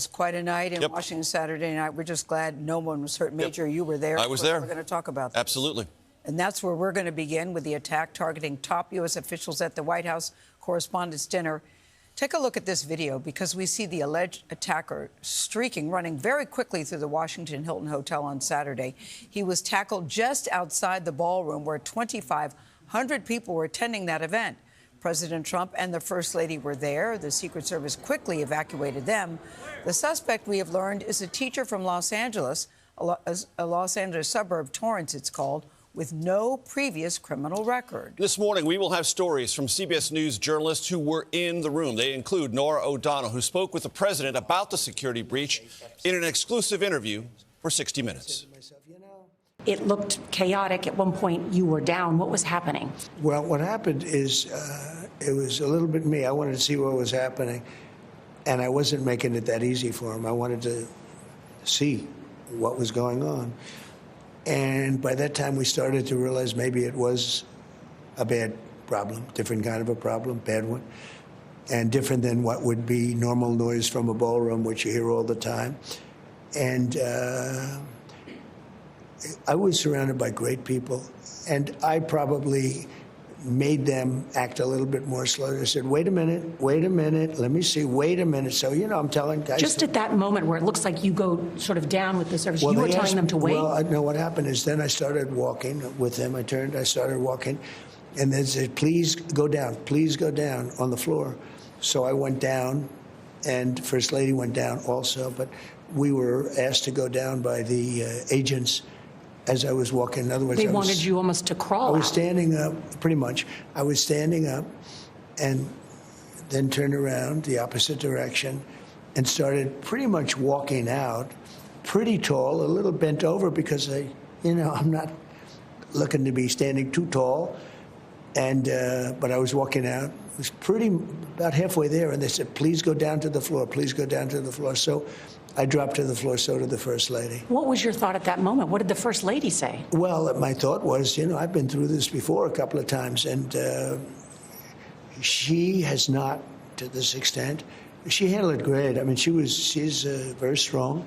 It's quite a night in Washington Saturday night. We're just glad no one was hurt. Major, you were there. I was there. We're going to talk about this. Absolutely. And that's where we're going to begin, with the attack targeting top U.S. officials at the White House Correspondents Dinner. Take a look at this video, because we see the alleged attacker running very quickly through the Washington Hilton Hotel on Saturday. He was tackled just outside the ballroom where 2,500 people were attending that event. President Trump and the First Lady were there. The Secret Service quickly evacuated them. The suspect, we have learned, is a teacher from Los Angeles, a Los Angeles suburb, Torrance it's called, with no previous criminal record. This morning, we will have stories from CBS News journalists who were in the room. They include Norah O'Donnell, who spoke with the president about the security breach in an exclusive interview for 60 Minutes. It looked chaotic. At one point, you were down. What was happening? Well, what happened is it was a little bit me. I wanted to see what was happening, and I wasn't making it that easy for him. I wanted to see what was going on. And by that time, we started to realize maybe it was a bad problem, different kind of a problem, bad one, and different than what would be normal noise from a ballroom, which you hear all the time. And I was surrounded by great people, and I probably made them act a little bit more slowly. I said, wait a minute, let me see, wait a minute. So, you know, I'm telling guys. Just at that moment where it looks like you go sort of down with the service, you were telling them to wait? Well, I know what happened is then I started walking with them. I started walking, and they said, please go down on the floor. So I went down, and First Lady went down also, but we were asked to go down by the agents as I was walking. In other words, they wanted you almost to crawl. I was standing up, pretty much. I was standing up and then turned around the opposite direction and started pretty much walking out, pretty tall, a little bent over because I'm not looking to be standing too tall. And but I was walking out. It was about halfway there, and they said, please go down to the floor, please go down to the floor. So I dropped to the floor, so did the First Lady. What was your thought at that moment? What did the First Lady say? Well, my thought was, I've been through this before a couple of times, and she has not, to this extent. She handled it great. I mean, she's very strong,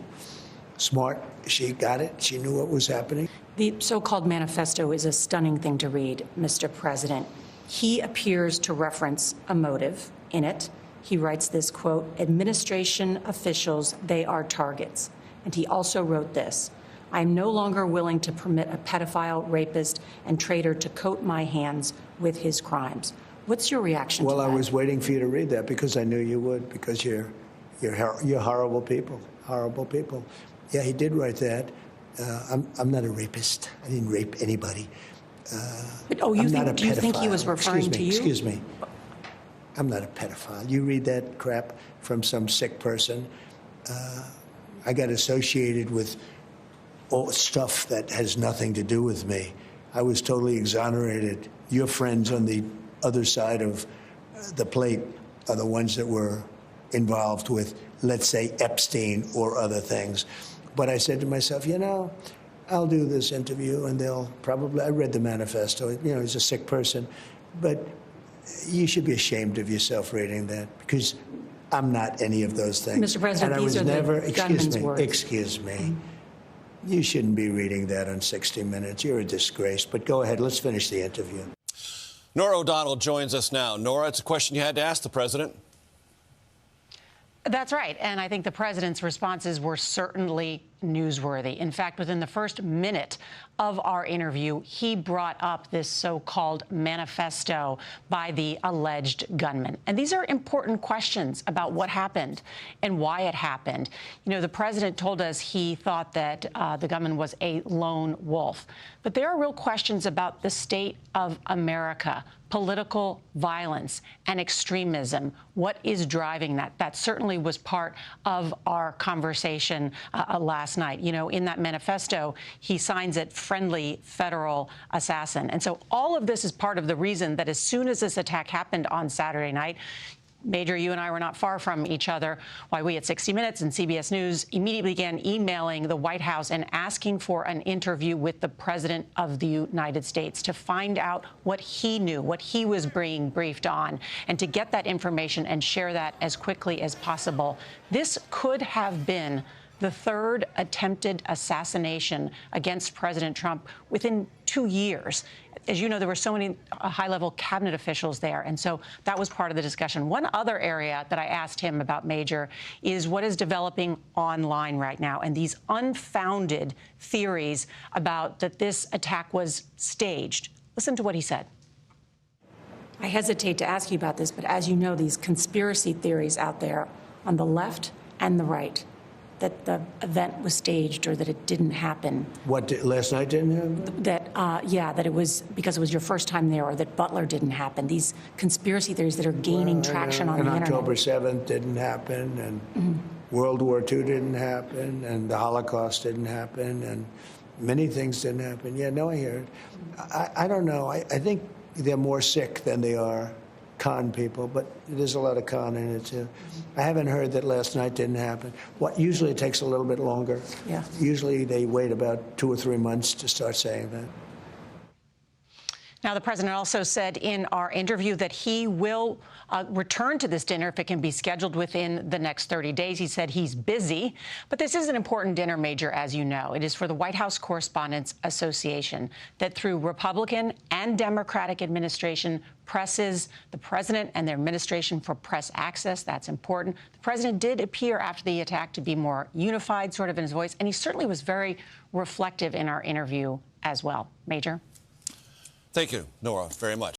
smart. She got it. She knew what was happening. The so-called manifesto is a stunning thing to read, Mr. President. He appears to reference a motive in it. He writes this, quote, administration officials, they are targets. And he also wrote this: I am no longer willing to permit a pedophile, rapist, and traitor to coat my hands with his crimes. What's your reaction to that? Well, I was waiting for you to read that because I knew you would, because you're horrible people, horrible people. Yeah, he did write that. I'm not a rapist. I didn't rape anybody. Do you think he was referring to you? Excuse me. I'm not a pedophile. You read that crap from some sick person. I got associated with all stuff that has nothing to do with me. I was totally exonerated. Your friends on the other side of the plate are the ones that were involved with, let's say, Epstein or other things. But I said to myself, I'll do this interview, and I read the manifesto. He's a sick person, but you should be ashamed of yourself reading that, because I'm not any of those things. Mr. President, and these are the gunman's words. Excuse me. You shouldn't be reading that on 60 Minutes. You're a disgrace. But go ahead. Let's finish the interview. Norah O'Donnell joins us now. Norah, it's a question you had to ask the president. That's right. And I think the president's responses were certainly newsworthy. In fact, within the first minute of our interview, he brought up this so-called manifesto by the alleged gunman. And these are important questions about what happened and why it happened. The president told us he thought that the gunman was a lone wolf. But there are real questions about the state of America, political violence and extremism. What is driving that? That certainly was part of our conversation last night. In that manifesto, he signs it friendly federal assassin. And so all of this is part of the reason that as soon as this attack happened on Saturday night, Major, you and I were not far from each other. Why we at 60 Minutes and CBS News immediately began emailing the White House and asking for an interview with the President of the United States to find out what he knew, what he was being briefed on, and to get that information and share that as quickly as possible. This could have been the third attempted assassination against President Trump within 2 years. As you know, there were so many high-level cabinet officials there, and so that was part of the discussion. One other area that I asked him about, Major, is what is developing online right now, and these unfounded theories about that this attack was staged. Listen to what he said. I hesitate to ask you about this, but as you know, these conspiracy theories out there on the left and the right, that the event was staged or that it didn't happen. Last night didn't happen? That it was because it was your first time there, or that Butler didn't happen. These conspiracy theories that are gaining traction on the internet. And October 7th didn't happen, and World War II didn't happen, and the Holocaust didn't happen, and many things didn't happen. Yeah, no, I hear it. I don't know. I think they're more sick than they are con people, but there's a lot of con in it too. I haven't heard that last night didn't happen. Usually it takes a little bit longer. Yeah. Usually they wait about 2 or 3 months to start saying that. Now, the president also said in our interview that he will return to this dinner if it can be scheduled within the next 30 days. He said he's busy, but this is an important dinner, Major, as you know. It is for the White House Correspondents Association that through Republican and Democratic administration presses the president and their administration for press access. That's important. The president did appear after the attack to be more unified, sort of in his voice, and he certainly was very reflective in our interview as well. Major? Thank you, Norah, very much.